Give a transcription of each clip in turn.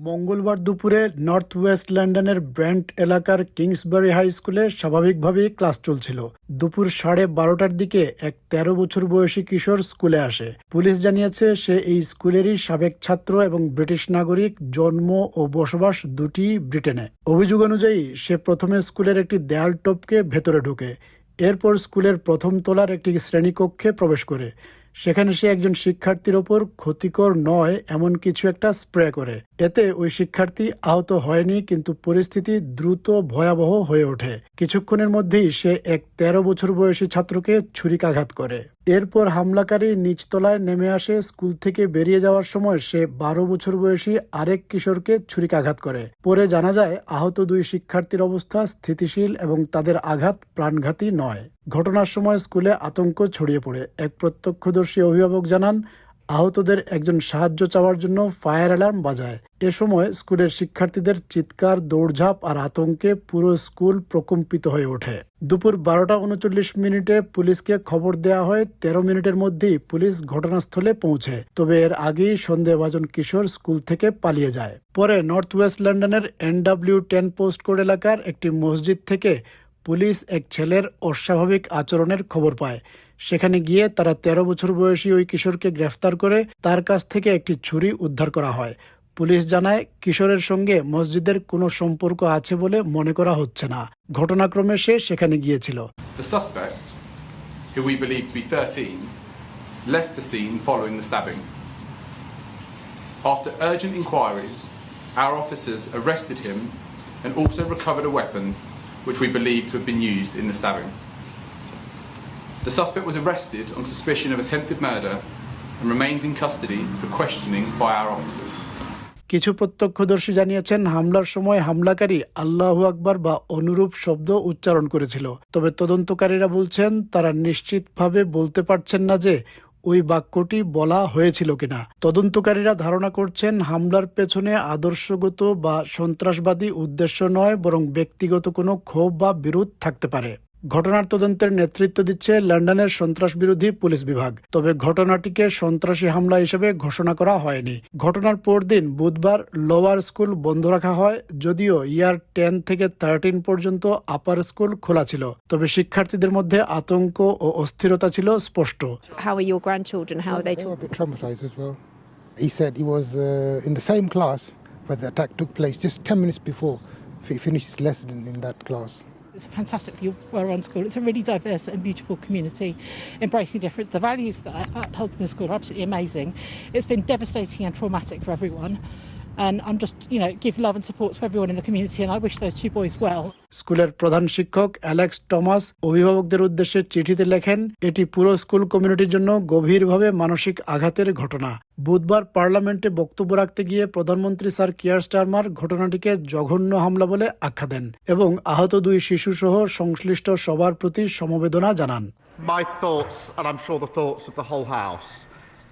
মঙ্গলবার দুপুরে north West লন্ডনের ব্রেন্ট এলাকার কিংসবারি হাই স্কুলে স্বাভাবিকভাবেই ক্লাস চলছিল। দুপুর 12:30টার দিকে এক 13 বছর বয়সী কিশোর স্কুলে আসে। পুলিশ জানিয়েছে সে এই স্কুলেরই সাবেক ছাত্র এবং ব্রিটিশ নাগরিক, জন্ম ও বসবাস দুটি ব্রিটেনে। অভিযোগ অনুযায়ী সে প্রথমে স্কুলের একটি দেয়াল টপকে ভেতরে ঢোকে, এরপর স্কুলের প্রথম তলার একটি শ্রেণীকক্ষে প্রবেশ করে। সেখানে সে একজন শিক্ষার্থীর ওপর ক্ষতিকর নয় এমন কিছু একটা স্প্রে করে। এতে ওই শিক্ষার্থী আহত হয়নি, কিন্তু পরিস্থিতি দ্রুত ভয়াবহ হয়ে ওঠে। কিছুক্ষণের মধ্যেই সে এক 13 বছর বয়সী ছাত্রকে ছুরিকাঘাত করে। এরপর হামলাকারী নিচতলায় নেমে আসে। স্কুল থেকে বেরিয়ে যাওয়ার সময় সে 12 বছর বয়সী আরেক কিশোরকে ছুরিকাঘাত করে। পরে জানা যায় আহত দুই শিক্ষার্থীর অবস্থা স্থিতিশীল এবং তাদের আঘাত প্রাণঘাতী নয়। ঘটনার সময় স্কুলে আতঙ্ক ছড়িয়ে পড়ে। এক প্রত্যক্ষদর্শী অভিভাবক জানান, আহতদের একজন সাহায্য চাওয়ার জন্য ফায়ার অ্যালার্ম বাজায়। এ সময় স্কুলের শিক্ষার্থীদের চিৎকার, দৌড়ঝাঁপ আর আতঙ্কে পুরো স্কুল প্রকম্পিত হয়ে ওঠে। দুপুর 12:39 পুলিশকে খবর দেওয়া হয়। 13 মিনিটের মধ্যেই পুলিশ ঘটনাস্থলে পৌঁছে। তবে এর আগেই সন্দেহভাজন কিশোর স্কুল থেকে পালিয়ে যায়। পরে নর্থ ওয়েস্ট লন্ডনের NW10 পোস্টকোড এলাকার একটি মসজিদ থেকে পুলিশ এক ছেলের অস্বাভাবিক আচরণের খবর পায়। সেখানে গিয়ে তারা 13 বছর বয়সী ওই কিশোরকে গ্রেফতার করে তার কাছ থেকে একটি ছুরি উদ্ধার করা হয়। পুলিশ জানায়, কিশোরের সঙ্গে মসজিদের কোনো সম্পর্ক আছে বলে মনে করা হচ্ছে না। ঘটনাক্রমে সে সেখানে গিয়েছিল। The suspect, who we believe to be 13, left the scene following the stabbing. After urgent inquiries, our officers arrested him and also recovered a weapon which we believe to have been used in the stabbing. The suspect was arrested on suspicion of attempted murder and remains in custody for questioning by our officers. কিছু প্রত্যক্ষদর্শী জানিয়েছেন, হামলার সময় হামলাকারী আল্লাহু আকবার বা অনুরূপ শব্দ উচ্চারণ করেছিল। তবে তদন্তকারীরা বলছেন তারা নিশ্চিতভাবে বলতে পারছেন না যে ওই বাক্যটি বলা হয়েছিল কিনা। তদন্তকারীরা ধারণা করছেন হামলার পেছনে আদর্শগত বা সন্ত্রাসবাদী উদ্দেশ্য নয়, বরং ব্যক্তিগত কোনো ক্ষোভ বা বিরোধ থাকতে পারে। ঘটনার তদন্তের নেতৃত্ব দিচ্ছে লন্ডনের সন্ত্রাস বিরোধী পুলিশ বিভাগ। তবে ঘটনাটিকে সন্ত্রাসী হামলা হিসেবে ঘোষণা করা হয়নি। ঘটনার পরদিন বুধবার লোয়ার স্কুল বন্ধ রাখা হয়, যদিও ইয়ার 10 থেকে 13 পর্যন্ত আপার স্কুল খোলা ছিল। তবে শিক্ষার্থীদের মধ্যে আতঙ্ক ও অস্থিরতা ছিল স্পষ্ট। How are your grandchildren? How are they? They were a bit traumatized as well. He said he was in the same class where the attack took place just 10 minutes before he finished his lesson in that class. It's a fantastically well-run school. It's a really diverse and beautiful community, embracing difference. The values that are upheld in the school are absolutely amazing. It's been devastating and traumatic for everyone. And I'm just, give love and support to everyone in the community, and I wish those two boys well. স্কুলের প্রধান শিক্ষক Alex Thomas অভিভাবকদের উদ্দেশ্যে চিঠিতে লেখেন, এটি পুরো school কমিউনিটির জন্য গভীরভাবে মানসিক আঘাতের ঘটনা। বুধবার পার্লামেন্টে বক্তব্য রাখতে গিয়ে প্রধানমন্ত্রী স্যার কিয়ার স্টারমার ঘটনাটিকে জঘন্য হামলা বলে আখ্যা দেন এবং আহত দুই শিশু সহ সংশ্লিষ্ট সবার প্রতি সমবেদনা জানান। My thoughts, and I'm sure the thoughts of the whole House,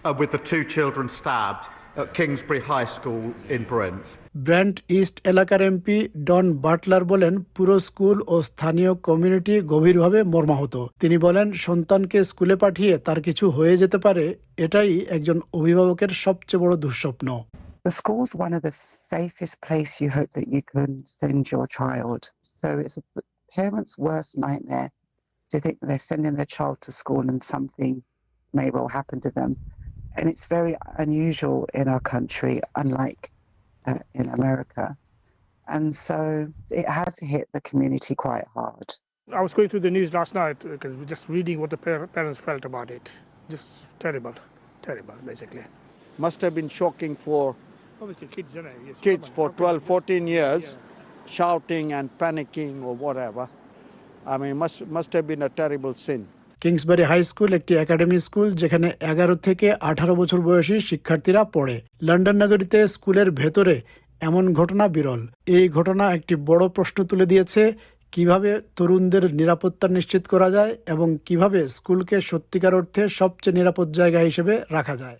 are with the two children stabbed at Kingsbury High School in Brent. ব্রেন্ট east এলাকার এমপি ডন বাটলার বলেন, পুরো স্কুল ও স্থানীয় কমিউনিটি গভীরভাবে মর্মাহত। তিনি বলেন, সন্তানকে স্কুলে পাঠিয়ে তার কিছু হয়ে যেতে পারে, এটাই একজন অভিভাবকের সবচেয়ে বড় দুঃস্বপ্ন। The school's one of the safest place you hope that you can send your child. So it's a parent's worst nightmare to think they're sending their child to school and something may well happen to them. And it's very unusual in our country, unlike in America. And so it has hit the community quite hard. I was going through the news last night, just reading what the parents felt about it. Just terrible, basically. Must have been shocking for Obviously, kids, yes, kids for 12, 14 years, shouting and panicking or whatever. I mean, must have been a terrible sin. Kingsbury high school একটি academy school, যেখানে 11 থেকে 18 বছর বয়সী শিক্ষার্থীরা পড়ে। London নগরীতে স্কুলের ভেতরে এমন ঘটনা বিরল। এই ঘটনা একটি বড় প্রশ্ন তুলে দিয়েছে, কিভাবে তরুণদের নিরাপত্তা নিশ্চিত করা যায় এবং কিভাবে স্কুলকে সত্যিকার অর্থে সবচেয়ে নিরাপদ জায়গা হিসেবে রাখা যায়।